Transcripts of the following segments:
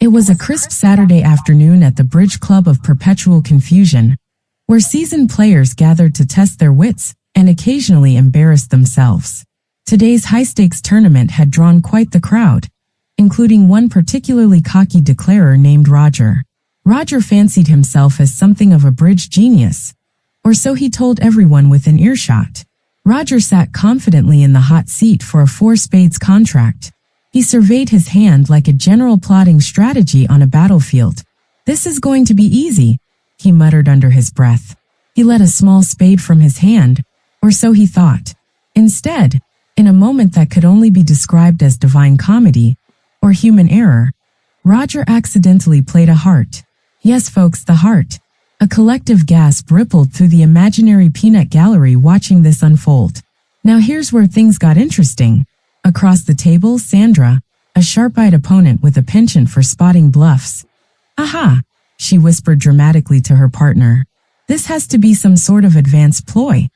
It was a crisp Saturday afternoon at the Bridge Club of Perpetual Confusion, where seasoned players gathered to test their wits and occasionally embarrass themselves. Today's high-stakes tournament had drawn quite the crowd, including one particularly cocky declarer named Roger. Roger fancied himself as something of a bridge genius, or so he told everyone within earshot. Roger sat confidently in the hot seat for a 4-spades contract. He surveyed his hand like a general plotting strategy on a battlefield. "This is going to be easy," he muttered under his breath. He let a small spade from his hand, or so he thought. Instead, in a moment that could only be described as divine comedy or human error, Roger accidentally played a heart. Yes, folks, the heart. A collective gasp rippled through the imaginary peanut gallery watching this unfold. Now here's where things got interesting. Across the table, Sandra, a sharp-eyed opponent with a penchant for spotting bluffs. "Aha!" she whispered dramatically to her partner. "This has to be some sort of advanced ploy."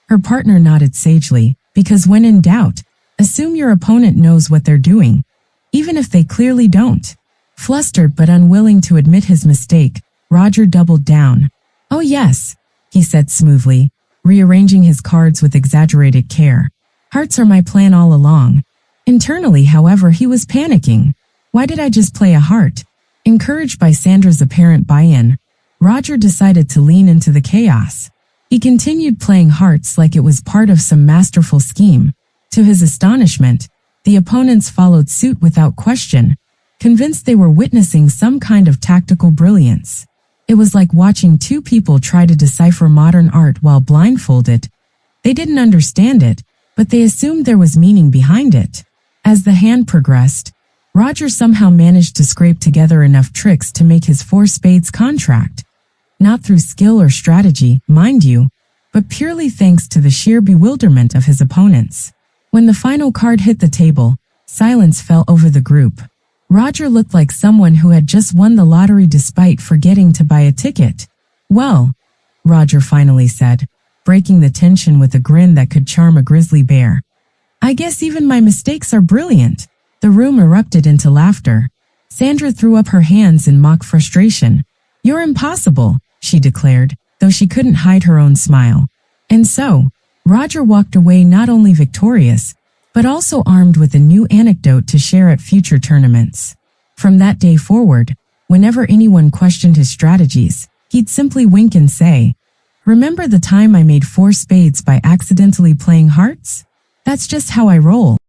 Her partner nodded sagely, because when in doubt, assume your opponent knows what they're doing, even if they clearly don't. Flustered but unwilling to admit his mistake, Roger doubled down. "Oh yes," he said smoothly, rearranging his cards with exaggerated care. "Hearts are my plan all along." Internally, however, he was panicking. Why did I just play a heart? Encouraged by Sandra's apparent buy-in, Roger decided to lean into the chaos. He continued playing hearts like it was part of some masterful scheme. To his astonishment, the opponents followed suit without question, convinced they were witnessing some kind of tactical brilliance. It was like watching two people try to decipher modern art while blindfolded. They didn't understand it, but they assumed there was meaning behind it. As the hand progressed, Roger somehow managed to scrape together enough tricks to make his 4-spades contract. Not through skill or strategy, mind you, but purely thanks to the sheer bewilderment of his opponents. When the final card hit the table, silence fell over the group. Roger looked like someone who had just won the lottery despite forgetting to buy a ticket. "Well," Roger finally said, breaking the tension with a grin that could charm a grizzly bear, "I guess even my mistakes are brilliant." The room erupted into laughter. Sandra threw up her hands in mock frustration. "You're impossible," she declared, though she couldn't hide her own smile. And so, Roger walked away not only victorious, but also armed with a new anecdote to share at future tournaments. From that day forward, whenever anyone questioned his strategies, he'd simply wink and say, "Remember the time I made 4 spades by accidentally playing hearts? That's just how I roll."